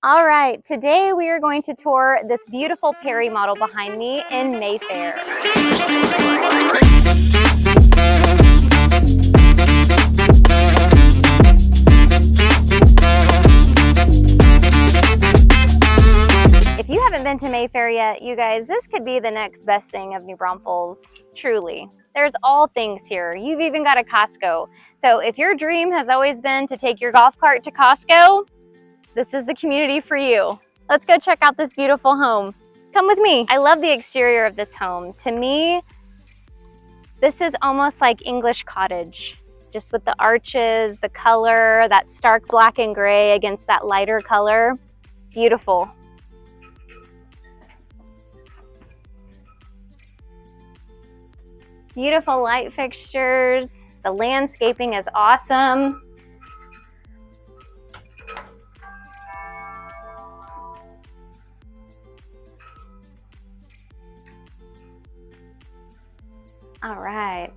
All right, today we are going to tour this beautiful Perry model behind me in Mayfair. If you haven't been to Mayfair yet, you guys, this could be the next best thing of New Braunfels, truly. There's all things here. You've even got a Costco. So if your dream has always been to take your golf cart to Costco, this is the community for you. Let's go check out this beautiful home. Come with me. I love the exterior of this home. To me, this is almost like English cottage, just with the arches, the color, that stark black and gray against that lighter color. Beautiful. Beautiful light fixtures. The landscaping is awesome. All right.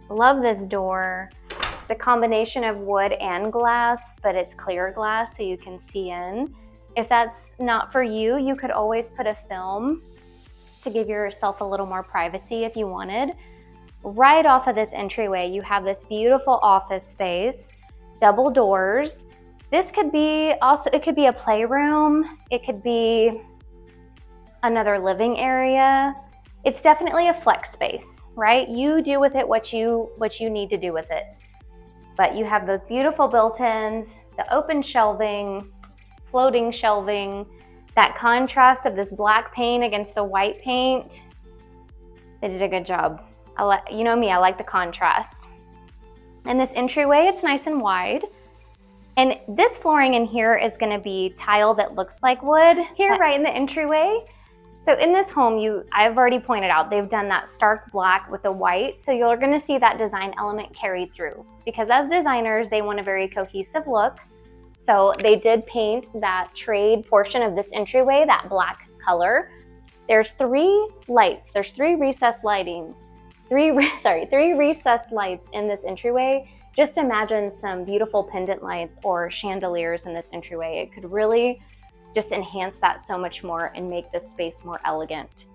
Love this door. It's a combination of wood and glass, but it's clear glass so you can see in. If that's not for you, you could always put a film to give yourself a little more privacy if you wanted. Right off of this entryway, you have this beautiful office space, double doors. This could be also, it could be a playroom. It could be another living area. It's definitely a flex space, right? You do with it what you need to do with it. But you have those beautiful built-ins, the open shelving, floating shelving, that contrast of this black paint against the white paint. They did a good job. You know me, I like the contrast. And this entryway, it's nice and wide. And this flooring in here is gonna be tile that looks like wood here right in the entryway. So in this home, I've already pointed out, they've done that stark black with the white. So you're gonna see that design element carried through, because as designers, they want a very cohesive look. So they did paint that trade portion of this entryway, that black color. There's three lights, there's three recessed lighting, three recessed lights in this entryway. Just imagine some beautiful pendant lights or chandeliers in this entryway. It could really just enhance that so much more and make this space more elegant.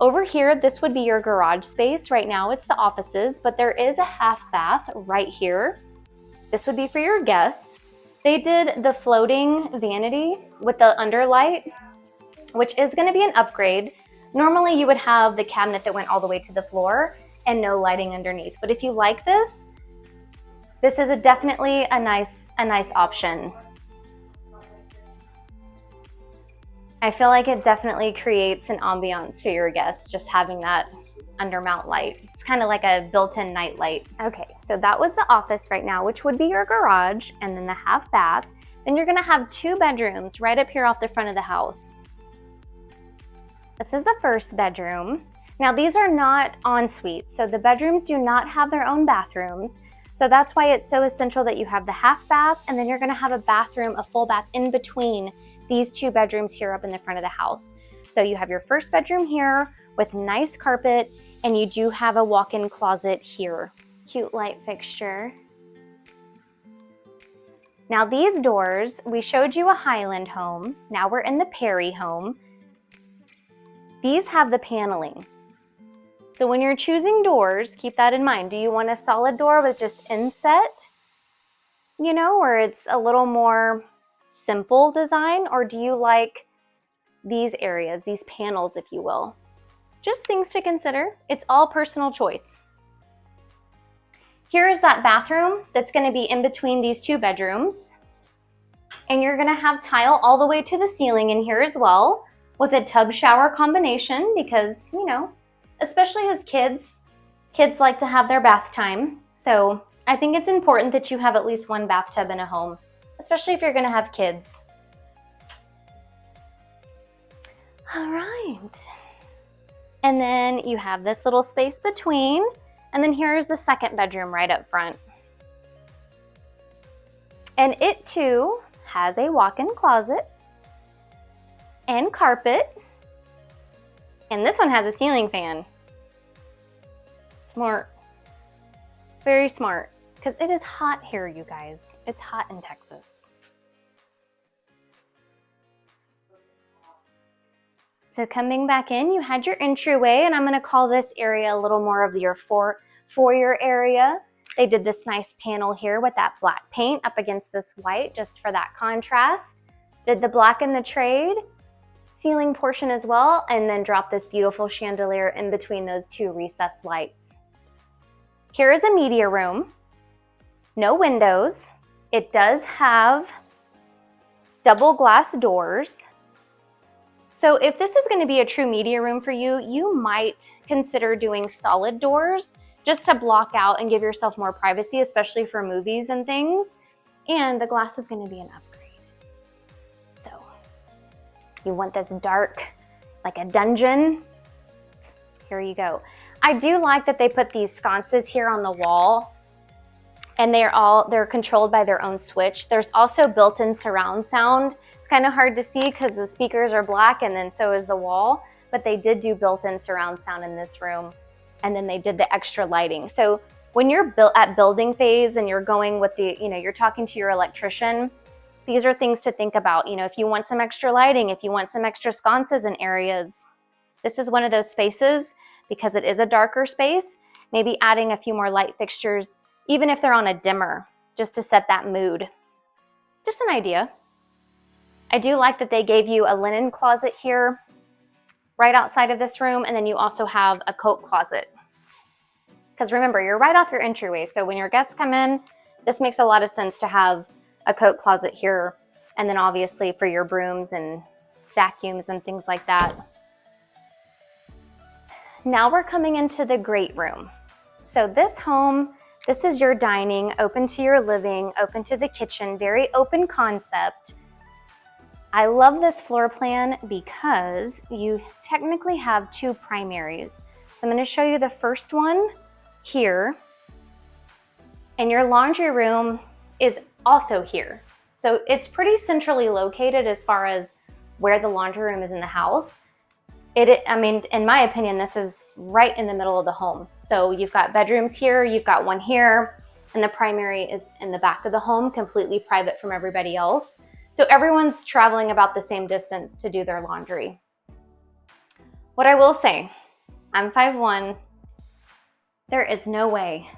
Over here, this would be your garage space. Right now it's the offices, but there is a half bath right here. This would be for your guests. They did the floating vanity with the underlight, which is gonna be an upgrade. Normally you would have the cabinet that went all the way to the floor and no lighting underneath. But if you like this is definitely a nice option. I feel like it definitely creates an ambiance for your guests, just having that undermount light. It's kind of like a built-in night light. Okay, so that was the office right now, which would be your garage, and then the half bath. Then you're gonna have two bedrooms right up here off the front of the house. This is the first bedroom. Now these are not en suites, so the bedrooms do not have their own bathrooms. So that's why it's so essential that you have the half bath, and then you're gonna have a bathroom, a full bath in between these two bedrooms here up in the front of the house. So you have your first bedroom here with nice carpet, and you do have a walk-in closet here. Cute light fixture. Now these doors, we showed you a Highland home. Now we're in the Perry home. These have the paneling. So when you're choosing doors, keep that in mind. Do you want a solid door with just inset, you know, where it's a little more simple design, or do you like these areas, these panels, if you will? Just things to consider. It's all personal choice. Here is that bathroom that's going to be in between these two bedrooms. And you're going to have tile all the way to the ceiling in here as well, with a tub shower combination, because, you know, especially as kids like to have their bath time. So I think it's important that you have at least one bathtub in a home, especially if you're gonna have kids. All right. And then you have this little space between, and then here's the second bedroom right up front. And it too has a walk-in closet and carpet. And this one has a ceiling fan. Smart. Very smart. Because it is hot here, you guys. It's hot in Texas. So coming back in, you had your entryway, and I'm gonna call this area a little more of your foyer area. They did this nice panel here with that black paint up against this white, just for that contrast. Did the black in the trade ceiling portion as well, and then dropped this beautiful chandelier in between those two recessed lights. Here is a media room, no windows. It does have double glass doors. So if this is going to be a true media room for you, you might consider doing solid doors just to block out and give yourself more privacy, especially for movies and things. And the glass is going to be an upgrade. So you want this dark, like a dungeon. Here you go. I do like that they put these sconces here on the wall, and they're controlled by their own switch. There's also built-in surround sound. It's kind of hard to see because the speakers are black and then so is the wall, but they did do built-in surround sound in this room. And then they did the extra lighting. So when you're at building phase and you're going with you're talking to your electrician, these are things to think about. If you want some extra lighting, if you want some extra sconces in areas, this is one of those spaces because it is a darker space, maybe adding a few more light fixtures, even if they're on a dimmer, just to set that mood. Just an idea. I do like that they gave you a linen closet here right outside of this room, and then you also have a coat closet. Because remember, you're right off your entryway, so when your guests come in, this makes a lot of sense to have a coat closet here, and then obviously for your brooms and vacuums and things like that. Now we're coming into the great room. So this home, this is your dining, open to your living, open to the kitchen, very open concept. I love this floor plan because you technically have two primaries. I'm going to show you the first one here, and your laundry room is also here. So it's pretty centrally located as far as where the laundry room is in the house. In my opinion, this is right in the middle of the home. So you've got bedrooms here, you've got one here, and the primary is in the back of the home, completely private from everybody else. So everyone's traveling about the same distance to do their laundry. What I will say, I'm 5'1". There is no way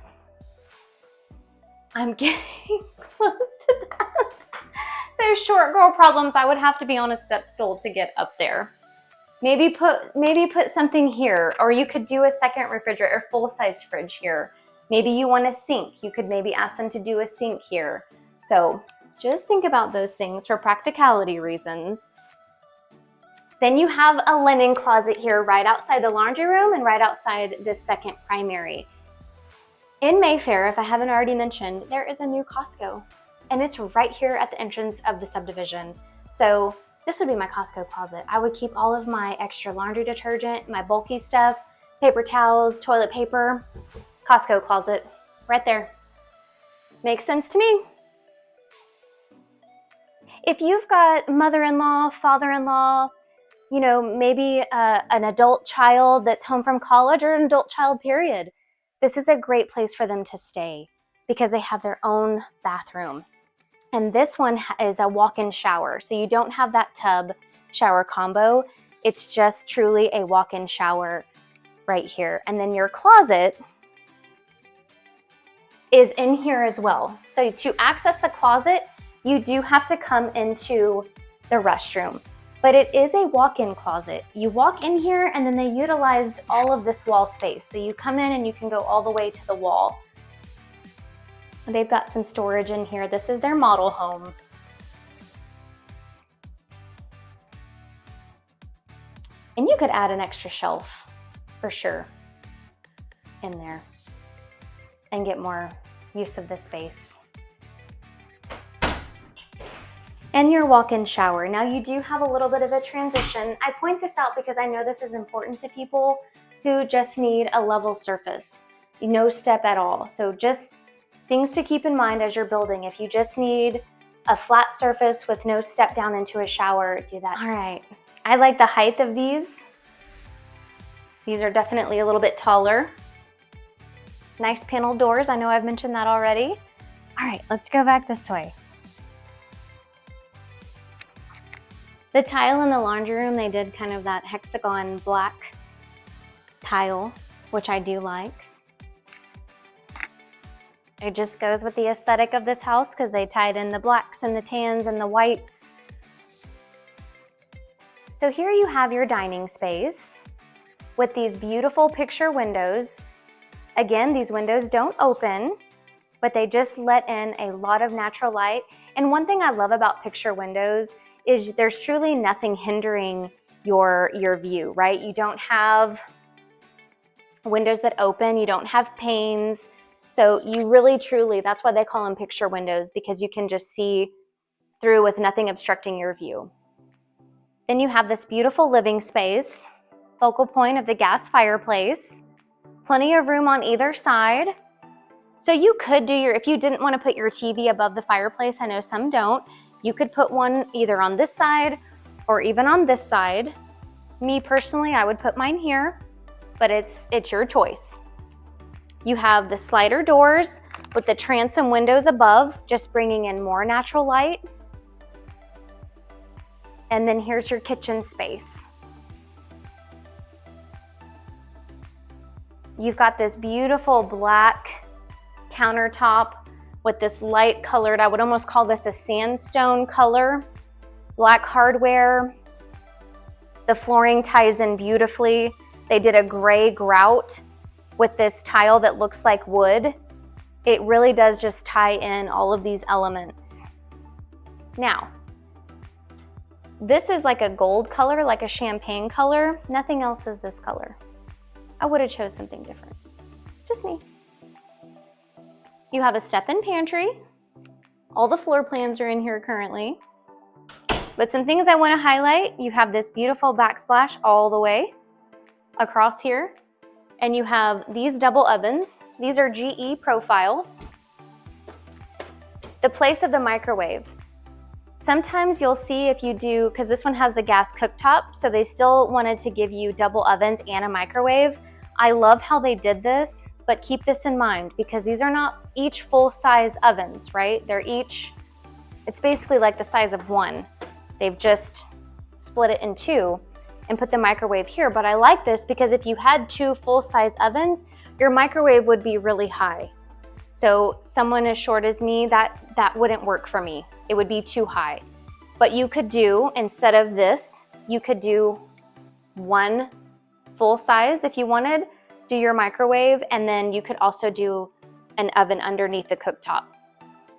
I'm getting close to that. So short girl problems, I would have to be on a step stool to get up there. Maybe put something here, or you could do a second refrigerator or full-size fridge here. Maybe you want a sink. You could maybe ask them to do a sink here. So just think about those things for practicality reasons. Then you have a linen closet here right outside the laundry room and right outside this second primary. In Mayfair, if I haven't already mentioned, there is a new Costco, and it's right here at the entrance of the subdivision. So this would be my Costco closet. I would keep all of my extra laundry detergent, my bulky stuff, paper towels, toilet paper, Costco closet, right there. Makes sense to me. If you've got mother-in-law, father-in-law, maybe an adult child that's home from college or an adult child period, this is a great place for them to stay because they have their own bathroom. And this one is a walk-in shower. So you don't have that tub shower combo. It's just truly a walk-in shower right here. And then your closet is in here as well. So to access the closet, you do have to come into the restroom, but it is a walk-in closet. You walk in here and then they utilized all of this wall space. So you come in and you can go all the way to the wall. They've got some storage in here. This is their model home. And you could add an extra shelf for sure in there and get more use of the space. And your walk-in shower. Now you do have a little bit of a transition. I point this out because I know this is important to people who just need a level surface, no step at all. So just things to keep in mind as you're building. If you just need a flat surface with no step down into a shower, do that. All right, I like the height of these. These are definitely a little bit taller. Nice panel doors, I know I've mentioned that already. All right, let's go back this way. The tile in the laundry room, they did kind of that hexagon black tile, which I do like. It just goes with the aesthetic of this house because they tied in the blacks and the tans and the whites. So here you have your dining space with these beautiful picture windows. Again, these windows don't open, but they just let in a lot of natural light. And one thing I love about picture windows is there's truly nothing hindering your view, right? You don't have windows that open, you don't have panes. So you really truly, that's why they call them picture windows, because you can just see through with nothing obstructing your view. Then you have this beautiful living space, focal point of the gas fireplace, plenty of room on either side. So you could do if you didn't want to put your TV above the fireplace, I know some don't, you could put one either on this side or even on this side. Me personally, I would put mine here, but it's your choice. You have the slider doors with the transom windows above, just bringing in more natural light. And then here's your kitchen space. You've got this beautiful black countertop with this light colored, I would almost call this a sandstone color, black hardware. The flooring ties in beautifully. They did a gray grout with this tile that looks like wood. It really does just tie in all of these elements. Now, this is like a gold color, like a champagne color. Nothing else is this color. I would have chose something different. Just me. You have a step-in pantry. All the floor plans are in here currently. But some things I want to highlight, you have this beautiful backsplash all the way across here. And you have these double ovens. These are GE profile. The place of the microwave. Sometimes you'll see if you do, because this one has the gas cooktop, so they still wanted to give you double ovens and a microwave. I love how they did this, but keep this in mind because these are not each full-size ovens, right? They're each, it's basically like the size of one. They've just split it in two and put the microwave here. But I like this because if you had two full-size ovens, your microwave would be really high. So someone as short as me, that wouldn't work for me. It would be too high. But you could do, instead of this, you could do one full size if you wanted, do your microwave, and then you could also do an oven underneath the cooktop.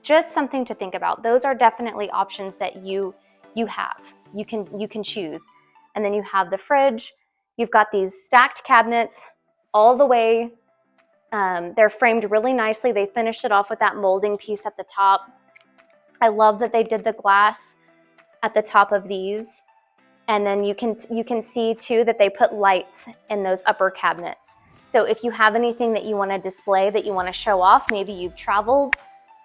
Just something to think about. Those are definitely options that you have. You can choose. And then you have the fridge. You've got these stacked cabinets all the way. They're framed really nicely. They finished it off with that molding piece at the top. I love that they did the glass at the top of these. And then you can see too that they put lights in those upper cabinets. So if you have anything that you want to display, that you want to show off, maybe you've traveled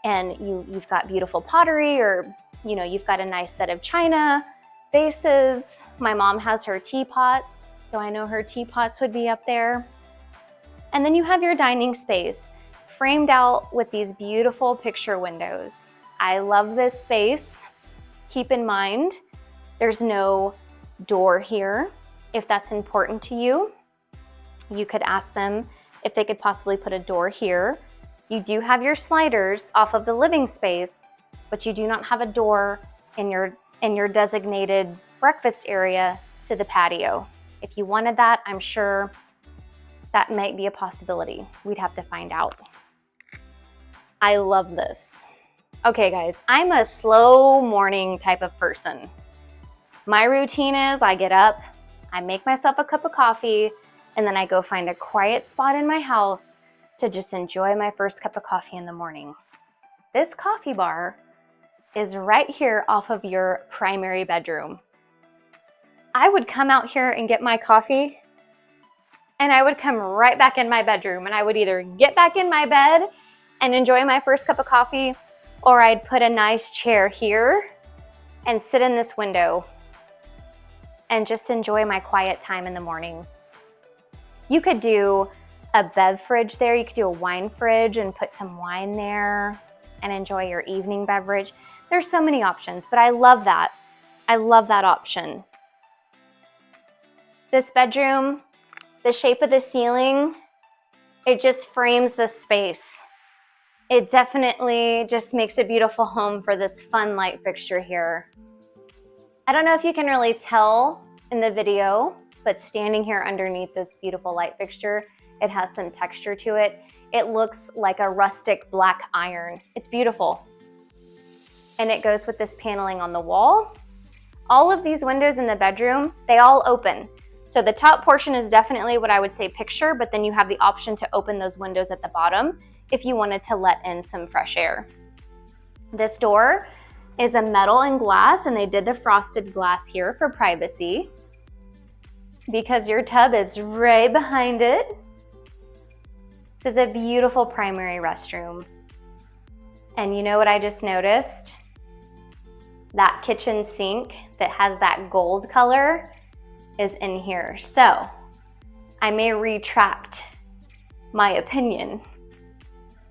and you've got beautiful pottery, or you've got a nice set of china, vases. My mom has her teapots, so I know her teapots would be up there. And then you have your dining space framed out with these beautiful picture windows. I love this space. Keep in mind, there's no door here. If that's important to you, you could ask them if they could possibly put a door here. You do have your sliders off of the living space, but you do not have a door in your designated breakfast area to the patio. If you wanted that, I'm sure that might be a possibility. We'd have to find out. I love this. Okay guys, I'm a slow morning type of person. My routine is I get up, I make myself a cup of coffee, and then I go find a quiet spot in my house to just enjoy my first cup of coffee in the morning. This coffee bar is right here off of your primary bedroom. I would come out here and get my coffee, and I would come right back in my bedroom, and I would either get back in my bed and enjoy my first cup of coffee, or I'd put a nice chair here and sit in this window and just enjoy my quiet time in the morning. You could do a bev fridge there. You could do a wine fridge and put some wine there and enjoy your evening beverage. There's so many options, but I love that. I love that option. This bedroom, the shape of the ceiling, it just frames the space. It definitely just makes a beautiful home for this fun light fixture here. I don't know if you can really tell in the video, but standing here underneath this beautiful light fixture, it has some texture to it. It looks like a rustic black iron. It's beautiful. And it goes with this paneling on the wall. All of these windows in the bedroom, they all open. So the top portion is definitely what I would say picture, but then you have the option to open those windows at the bottom if you wanted to let in some fresh air. This door is a metal and glass, and they did the frosted glass here for privacy because your tub is right behind it. This is a beautiful primary restroom. And you know what I just noticed? That kitchen sink that has that gold color is in here. So I may retract my opinion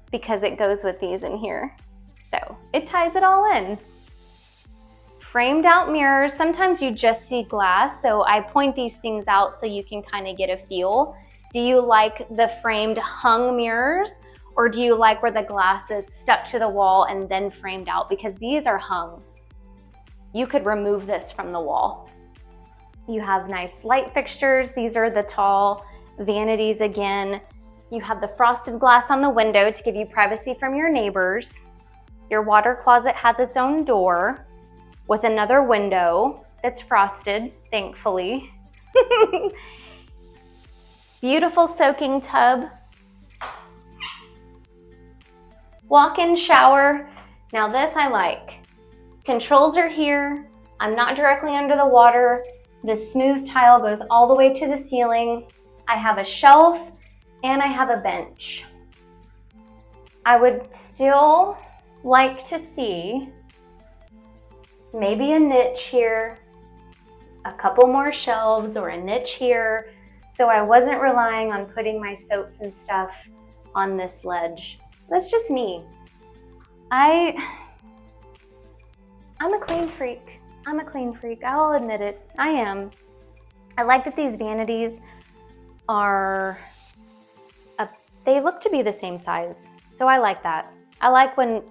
because it goes with these in here. So it ties it all in. Framed out mirrors, sometimes you just see glass, so I point these things out so you can kind of get a feel. Do you like the framed hung mirrors, or do you like where the glass is stuck to the wall and then framed out? Because these are hung. You could remove this from the wall. You have nice light fixtures. These are the tall vanities again. You have the frosted glass on the window to give you privacy from your neighbors. Your water closet has its own door with another window that's frosted, thankfully. Beautiful soaking tub. Walk-in shower. Now this I like. Controls are here. I'm not directly under the water. The smooth tile goes all the way to the ceiling. I have a shelf and I have a bench. I would still like to see maybe a niche here, a couple more shelves or a niche here, so I wasn't relying on putting my soaps and stuff on this ledge. That's just me. I'm a clean freak. I'm a clean freak, I'll admit it. I am. I like that these vanities are, they look to be the same size. So I like that. I like when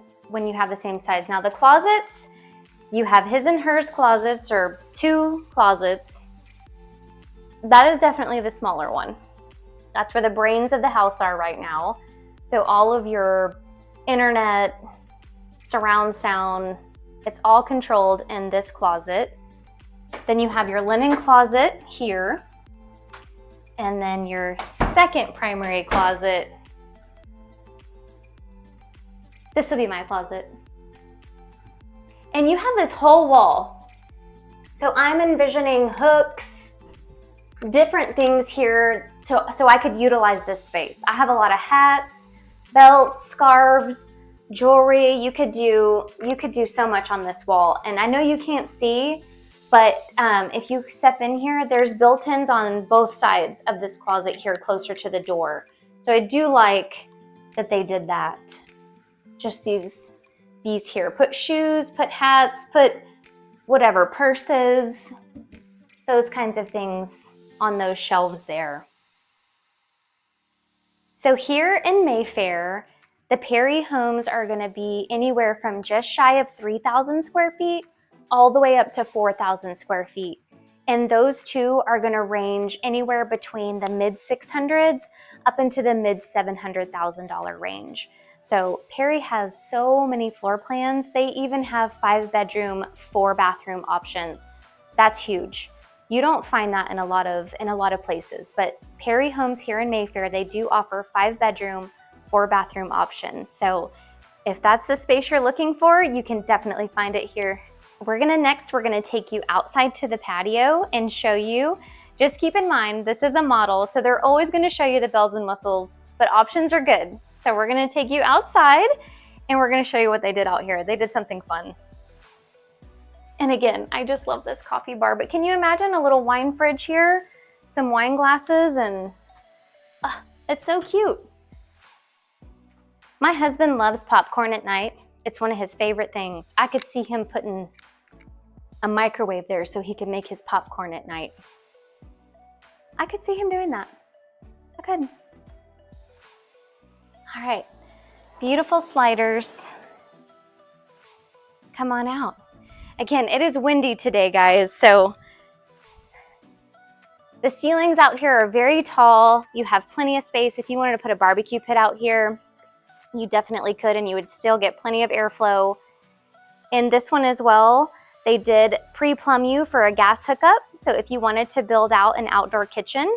you have the same size. Now the closets, you have his and hers closets, or two closets. That is definitely the smaller one. That's where the brains of the house are right now. So all of your internet, surround sound, it's all controlled in this closet. Then you have your linen closet here. And then your second primary closet. This will be my closet. And you have this whole wall. So I'm envisioning hooks, different things here so I could utilize this space. I have a lot of hats, belts, scarves, jewelry. You could do so much on this wall. And I know you can't see, but if you step in here, there's built-ins on both sides of this closet here closer to the door. So I do like that they did that. Just these here. Put shoes, put hats, put whatever, purses, those kinds of things on those shelves there. So here in Mayfair, the Perry homes are going to be anywhere from just shy of 3,000 square feet all the way up to 4,000 square feet. And those two are going to range anywhere between the mid 600s up into the mid $700,000 range. So Perry has so many floor plans. They even have 5-bedroom, 4-bathroom options. That's huge. You don't find that in a lot of places, but Perry Homes here in Mayfair, they do offer 5-bedroom, 4-bathroom options. So if that's the space you're looking for, you can definitely find it here. We're gonna take you outside to the patio and show you. Just keep in mind, this is a model, so they're always gonna show you the bells and whistles, but options are good. So we're gonna take you outside and we're gonna show you what they did out here. They did something fun. And again, I just love this coffee bar, but can you imagine a little wine fridge here? Some wine glasses, and it's so cute. My husband loves popcorn at night. It's one of his favorite things. I could see him putting a microwave there so he can make his popcorn at night. I could see him doing that. I could. All right, beautiful sliders. Come on out. Again, it is windy today, guys, so the ceilings out here are very tall. You have plenty of space. If you wanted to put a barbecue pit out here, you definitely could, and you would still get plenty of airflow. In this one as well, they did pre-plumb you for a gas hookup. So if you wanted to build out an outdoor kitchen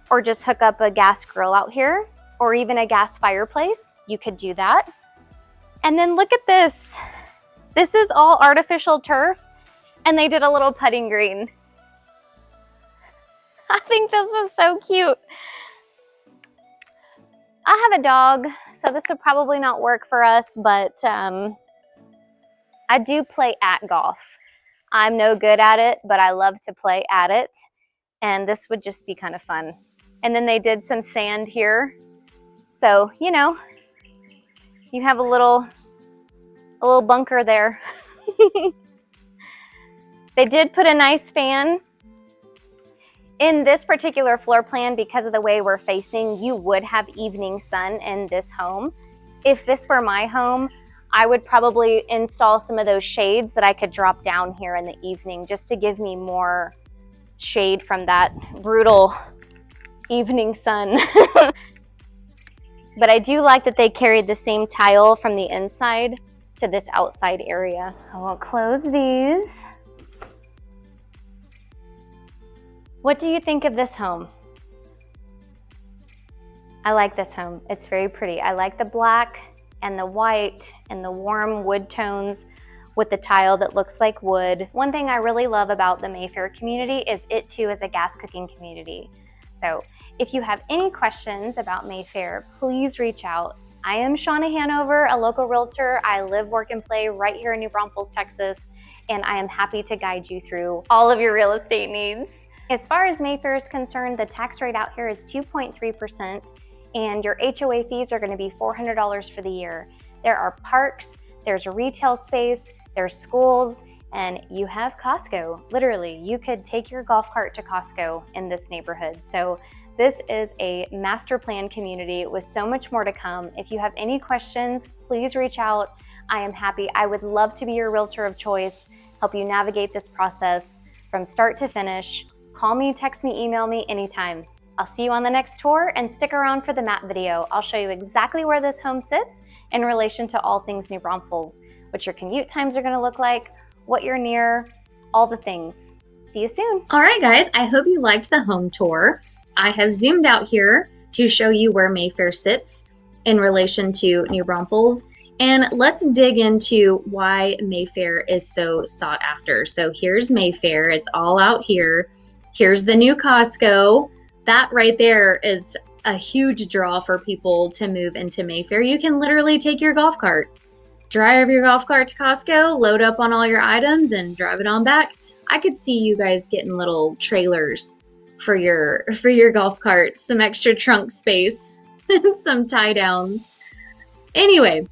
or just hook up a gas grill out here or even a gas fireplace, you could do that. And then look at this. This is all artificial turf, and they did a little putting green. I think this is so cute. I have a dog, so this would probably not work for us, but I do play at golf. I'm no good at it, but I love to play at it, and this would just be kind of fun. And then they did some sand here, so you know, you have a little bunker there. They did put a nice fan. In this particular floor plan, because of the way we're facing, you would have evening sun in this home. If this were my home, I would probably install some of those shades that I could drop down here in the evening just to give me more shade from that brutal evening sun. But I do like that they carried the same tile from the inside to this outside area. I will close these. What do you think of this home? I like this home. It's very pretty. I like the black and the white and the warm wood tones with the tile that looks like wood. One thing I really love about the Mayfair community is it too is a gas cooking community. So if you have any questions about Mayfair, please reach out. I am Shauna Hanover, a local realtor. I live, work, and play right here in New Braunfels, Texas, and I am happy to guide you through all of your real estate needs. As far as Mayfair is concerned, the tax rate out here is 2.3%, and your HOA fees are going to be $400 for the year. There are parks, there's retail space, there's schools, and you have Costco. Literally, you could take your golf cart to Costco in this neighborhood. So this is a master plan community with so much more to come. If you have any questions, please reach out. I am happy. I would love to be your realtor of choice, help you navigate this process from start to finish. Call me, text me, email me anytime. I'll see you on the next tour, and stick around for the map video. I'll show you exactly where this home sits in relation to all things New Braunfels, what your commute times are going to look like, what you're near, all the things. See you soon. All right, guys, I hope you liked the home tour. I have zoomed out here to show you where Mayfair sits in relation to New Braunfels. And let's dig into why Mayfair is so sought after. So here's Mayfair. It's all out here. Here's the new Costco. That right there is a huge draw for people to move into Mayfair. You can literally take your golf cart, drive your golf cart to Costco, load up on all your items, and drive it on back. I could see you guys getting little trailers for your golf cart, some extra trunk space, some tie downs. Anyway,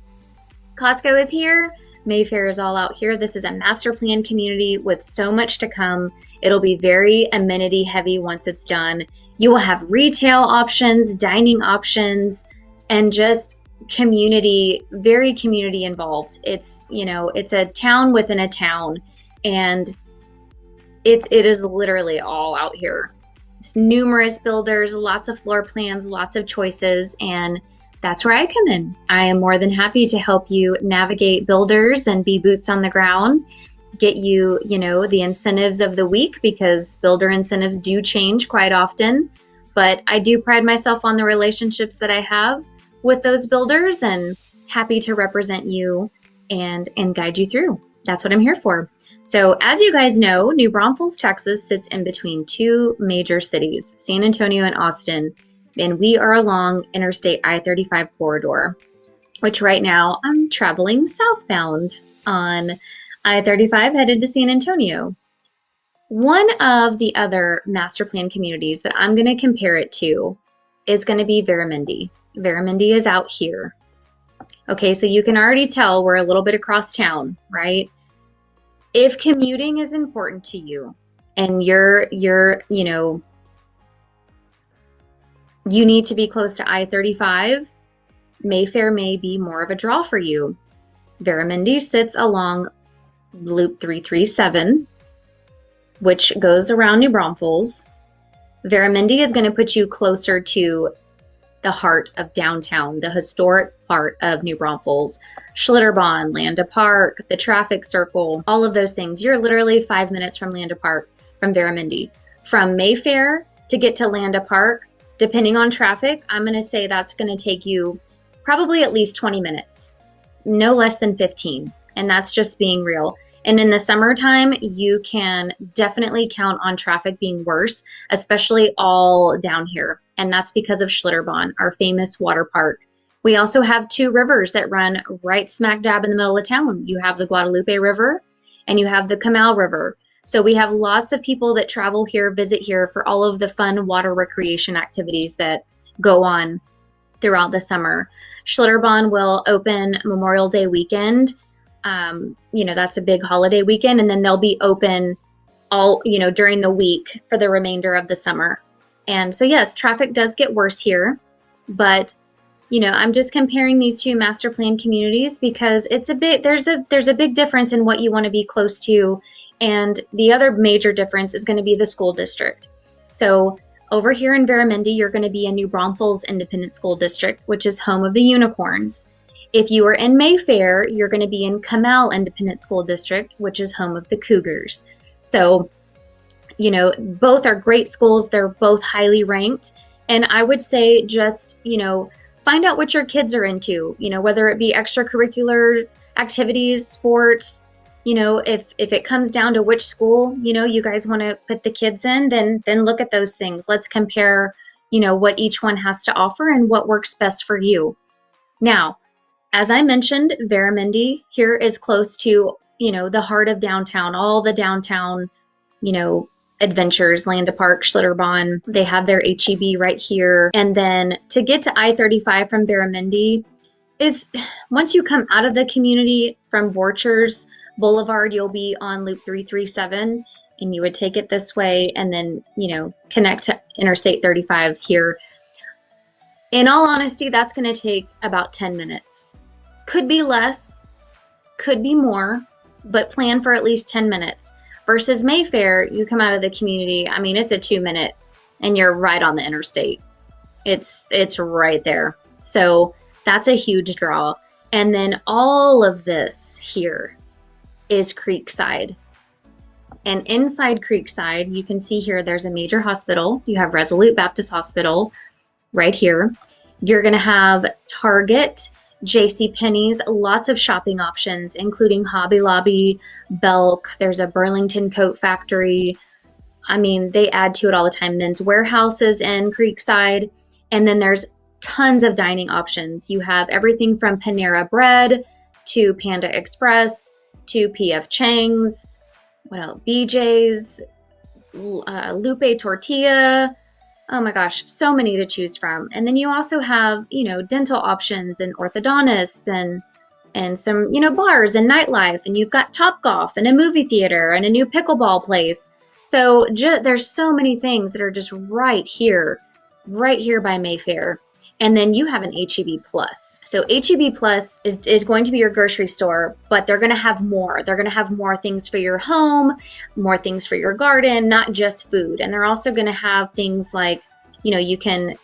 Costco is here. Mayfair is all out here. This is a master plan community with so much to come. It'll be very amenity heavy once it's done. You will have retail options, dining options, and just community, very community involved. It's, you know, it's a town within a town, and it is literally all out here. It's numerous builders, lots of floor plans, lots of choices, and that's where I come in. I am more than happy to help you navigate builders and be boots on the ground, get you, you know, the incentives of the week, because builder incentives do change quite often. But I do pride myself on the relationships that I have with those builders, and happy to represent you and guide you through. That's what I'm here for. So as you guys know, New Braunfels, Texas sits in between two major cities, San Antonio and Austin. And we are along Interstate I-35 corridor, which right now I'm traveling southbound on I-35 headed to San Antonio. One of the other master plan communities that I'm going to compare it to is going to be Veramendi. Veramendi is out here. Okay, so you can already tell we're a little bit across town, right? If commuting is important to you and you need to be close to I-35, Mayfair may be more of a draw for you. Barramundi sits along Loop 337, which goes around New Braunfels. Barramundi is going to put you closer to the heart of downtown, the historic part of New Braunfels, Schlitterbahn, Landa Park, the traffic circle, all of those things. You're literally 5 minutes from Landa Park from Barramundi. From Mayfair to get to Landa Park, depending on traffic, I'm going to say that's going to take you probably at least 20 minutes, no less than 15. And that's just being real. And in the summertime, you can definitely count on traffic being worse, especially all down here. And that's because of Schlitterbahn, our famous water park. We also have two rivers that run right smack dab in the middle of town. You have the Guadalupe River and you have the Canal River. So we have lots of people that travel here, visit here for all of the fun water recreation activities that go on throughout the summer. Schlitterbahn will open Memorial Day weekend. That's a big holiday weekend, and then they'll be open all, during the week for the remainder of the summer. And so, yes, traffic does get worse here, but I'm just comparing these two master plan communities because there's a big difference in what you want to be close to. And the other major difference is going to be the school district. So over here in Barramundi, you're going to be in New Braunfels Independent School District, which is home of the Unicorns. If you are in Mayfair, you're going to be in Kamel Independent School District, which is home of the Cougars. So, both are great schools. They're both highly ranked. And I would say just, find out what your kids are into, whether it be extracurricular activities, sports, if it comes down to which school, you guys want to put the kids in, then look at those things. Let's compare, what each one has to offer and what works best for you. Now, as I mentioned, Barramundi here is close to, the heart of downtown, all the downtown, adventures, Landa Park, Schlitterbahn. They have their HEB right here. And then to get to I-35 from Barramundi is, once you come out of the community from Borchers Boulevard, you'll be on Loop 337, and you would take it this way and then, connect to Interstate 35 here. In all honesty, that's going to take about 10 minutes. Could be less, could be more, but plan for at least 10 minutes. Versus Mayfair, you come out of the community, it's a 2-minute and you're right on the interstate. It's right there. So that's a huge draw. And then all of this here is Creekside. And inside Creekside, you can see here there's a major hospital. You have Resolute Baptist Hospital right here. You're going to have Target, JCPenney's, lots of shopping options, including Hobby Lobby, Belk. There's a Burlington Coat Factory. They add to it all the time. Men's Warehouses in Creekside. And then there's tons of dining options. You have everything from Panera Bread to Panda Express to PF Chang's, what else? BJ's, Lupe Tortilla. Oh my gosh, so many to choose from. And then you also have, dental options and orthodontists and some, bars and nightlife. And you've got Topgolf and a movie theater and a new pickleball place. So there's so many things that are just right here by Mayfair. And then you have an HEB Plus. So HEB Plus is going to be your grocery store, but they're going to have more. They're going to have more things for your home, more things for your garden, not just food. And they're also going to have things like, you can,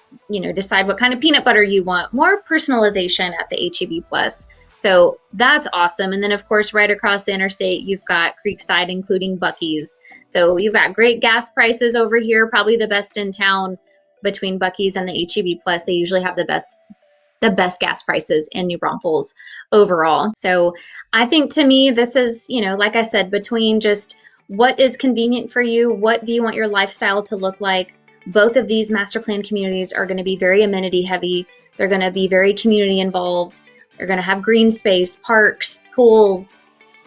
decide what kind of peanut butter you want, more personalization at the HEB Plus. So that's awesome. And then of course, right across the interstate, you've got Creekside, including Buc-ee's. So you've got great gas prices over here, probably the best in town. Between Buc-ee's and the HEB Plus, they usually have the best gas prices in New Braunfels overall. So I think, to me, this is, like I said, between just what is convenient for you, what do you want your lifestyle to look like. Both of these master plan communities are going to be very amenity heavy. They're going to be very community involved. They're going to have green space, parks, pools,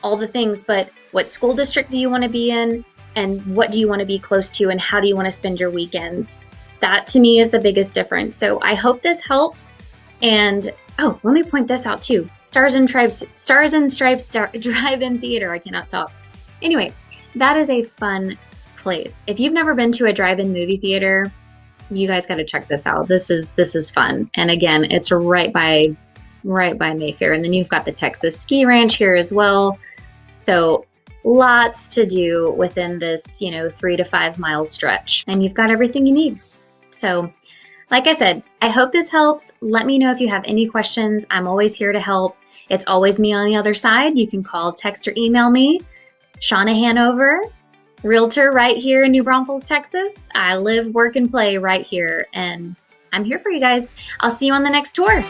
all the things. But what school district do you want to be in, and what do you want to be close to, and how do you want to spend your weekends? That, to me, is the biggest difference. So I hope this helps. And, let me point this out too. Stars and Stripes Drive-In Theater. I cannot talk. Anyway, that is a fun place. If you've never been to a drive-in movie theater, you guys got to check this out. This is fun. And again, it's right by Mayfair. And then you've got the Texas Ski Ranch here as well. So lots to do within this, 3 to 5 mile stretch. And you've got everything you need. So like I said, I hope this helps. Let me know if you have any questions. I'm always here to help. It's always me on the other side. You can call, text, or email me. Shauna Hanover, realtor right here in New Braunfels, Texas. I live, work, and play right here, and I'm here for you guys. I'll see you on the next tour.